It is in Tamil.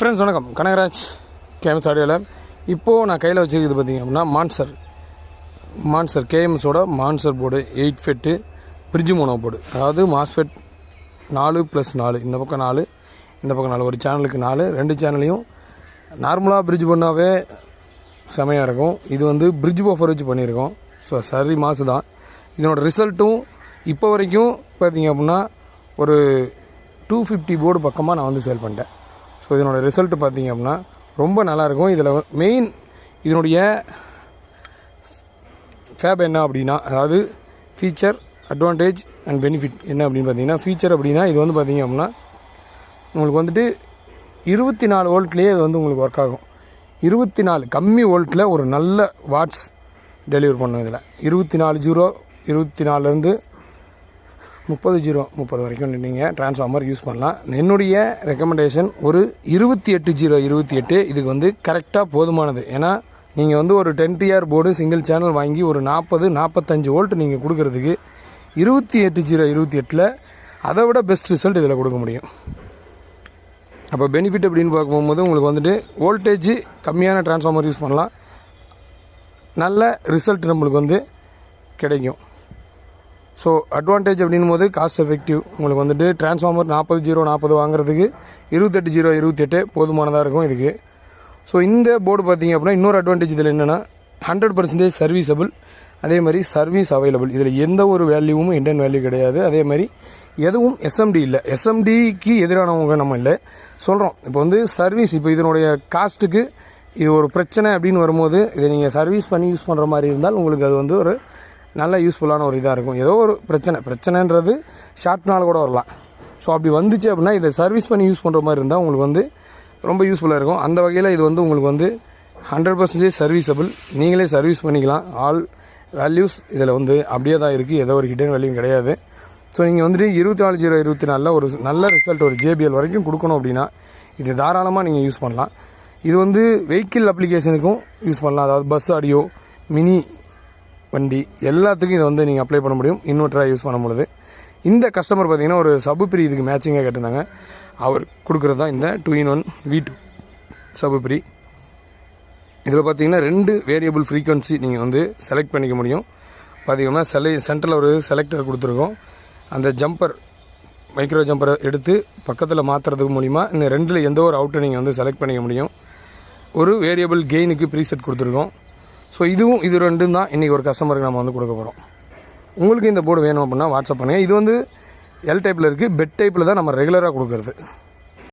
ஃப்ரெண்ட்ஸ் வணக்கம், கனகராஜ் கேஎம்எஸ் ஆடியோவில். இப்போது நான் கையில் வச்சுருக்கிறது பார்த்திங்க அப்படின்னா மான்சர் கேஎம்எஸோட monster board 8 FET bridge mono board. அதாவது மாஸ்ஃபெட் 4+4, இந்த பக்கம் 4, இந்த பக்கம் 4, ஒரு சேனலுக்கு 4, 2 சேனலையும் நார்மலாக பிரிட்ஜ் பண்ணாவே செமையாக இருக்கும். இது வந்து பிரிட்ஜ் பஃபர் வச்சு பண்ணியிருக்கோம். ஸோ சரி மாசு தான். இதனோட ரிசல்ட்டும் இப்போ வரைக்கும் பார்த்திங்க அப்படின்னா ஒரு 250 போர்டு பக்கமாக நான் வந்து சேல் பண்ணிட்டேன். ஸோ இதனோட ரிசல்ட்டு பார்த்திங்க அப்படின்னா ரொம்ப நல்லாயிருக்கும். இதில் மெயின் இதனுடைய ஃபேப் என்ன அப்படின்னா, அதாவது ஃபீச்சர், அட்வான்டேஜ் அண்ட் பெனிஃபிட் என்ன அப்படின்னு பார்த்தீங்கன்னா, ஃபீச்சர் அப்படின்னா இது வந்து பார்த்திங்க அப்படின்னா உங்களுக்கு வந்துட்டு 24 வோல்ட்லேயே இது வந்து உங்களுக்கு ஒர்க் ஆகும். 24 கம்மி வோல்ட்டில் ஒரு நல்ல வாட்ஸ் டெலிவரி பண்ணும். இதில் 24 30 வரைக்கும் நீங்கள் ட்ரான்ஸ்ஃபார்மர் யூஸ் பண்ணலாம். என்னுடைய ரெக்கமெண்டேஷன் ஒரு 28 இதுக்கு வந்து கரெக்டாக போதுமானது. ஏன்னா நீங்கள் வந்து ஒரு 10TR போர்டு சிங்கிள் சேனல் வாங்கி ஒரு 40-45 வோல்ட் நீங்கள் கொடுக்கறதுக்கு 28 அதை விட பெஸ்ட் ரிசல்ட் இதில் கொடுக்க முடியும். அப்போ பெனிஃபிட் அப்படின்னு பார்க்கும்போது உங்களுக்கு வந்துட்டு வோல்டேஜ் கம்மியான ட்ரான்ஸ்ஃபார்மர் யூஸ் பண்ணலாம், நல்ல ரிசல்ட் நம்மளுக்கு வந்து கிடைக்கும். ஸோ அட்வான்டேஜ் அப்படின்னும் போது காஸ்ட் எஃபெக்டிவ். உங்களுக்கு வந்துட்டு ட்ரான்ஸ்ஃபார்மர் 40 வாங்குறதுக்கு 28 போதுமானதாக இருக்கும் இதுக்கு. ஸோ இந்த போர்டு பார்த்திங்க அப்படின்னா இன்னொரு அட்வான்டேஜ் இதில் என்னென்னா 100% சர்வீஸபிள், அதே மாதிரி சர்வீஸ் அவைலபிள். இதில் எந்த ஒரு வேல்யூவும் இண்டியன் வேல்யூ கிடையாது. அதே மாதிரி எதுவும் எஸ்எம்டி இல்லை. எஸ்எம்டிக்கு எதிரானவங்க நம்ம இல்லை சொல்கிறோம். இப்போ வந்து சர்வீஸ், இப்போ இதனுடைய காஸ்ட்டுக்கு இது ஒரு பிரச்சனை அப்படின்னு வரும்போது இதை நீங்கள் சர்வீஸ் பண்ணி யூஸ் பண்ணுற மாதிரி இருந்தால் உங்களுக்கு அது வந்து ஒரு நல்ல யூஸ்ஃபுல்லான ஒரு இதாக இருக்கும். ஏதோ ஒரு பிரச்சனைன்றது ஷார்ட்னால் கூட வரலாம். ஸோ அப்படி வந்துச்சு அப்படின்னா இதை சர்வீஸ் பண்ணி யூஸ் பண்ணுற மாதிரி இருந்தால் உங்களுக்கு வந்து ரொம்ப யூஸ்ஃபுல்லாக இருக்கும். அந்த வகையில் இது வந்து உங்களுக்கு வந்து 100% சர்வீஸபிள், நீங்களே சர்வீஸ் பண்ணிக்கலாம். ஆல் வேல்யூஸ் இதில் வந்து அப்படியே தான் இருக்குது, ஏதோ ஒரு ஹிடன் வேல்யூ கிடையாது. ஸோ நீங்கள் வந்துட்டு 24 ஒரு நல்ல ரிசல்ட் ஒரு JBL வரைக்கும் கொடுக்கணும் அப்படின்னா இது தாராளமாக நீங்கள் யூஸ் பண்ணலாம். இது வந்து வெஹிக்கிள் அப்ளிகேஷனுக்கும் யூஸ் பண்ணலாம். அதாவது பஸ் ஆடியோ, மினி வண்டி எல்லாத்துக்கும் இதை வந்து நீங்கள் அப்ளை பண்ண முடியும் இன்வெர்ட்டராக யூஸ் பண்ணும்பொழுது. இந்த கஸ்டமர் பார்த்திங்கன்னா ஒரு சபுப்ரி இதுக்கு மேட்சிங்காக கேட்டிருந்தாங்க. அவர் கொடுக்குறது தான் இந்த 2-in-1 V2 சபுப்ரி. இதில் பார்த்திங்கன்னா 2 வேரியபிள் ஃப்ரீக்வன்சி நீங்கள் வந்து செலக்ட் பண்ணிக்க முடியும். பார்த்திங்கன்னா சென்டரில் ஒரு செலக்டர் கொடுத்துருக்கோம். அந்த ஜம்பர், மைக்ரோ ஜம்பரை எடுத்து பக்கத்தில் மாற்றுறதுக்கு மூலிமா இந்த 2ல் எந்த ஒரு அவுட்டை நீங்கள் வந்து செலக்ட் பண்ணிக்க முடியும். ஒரு வேரியபிள் கெயினுக்கு ப்ரீசெட் கொடுத்துருக்கோம். ஸோ இது 2 தான் இன்றைக்கி ஒரு கஸ்டமருக்கு நம்ம வந்து கொடுக்க போகிறோம். உங்களுக்கு இந்த போர்டு வேணும் அப்படின்னா வாட்ஸ்அப் பண்ணுங்கள். இது வந்து எல் டைப்பில் இருக்குது, பெட் டைப்பில் தான் நம்ம ரெகுலராக கொடுக்குறது.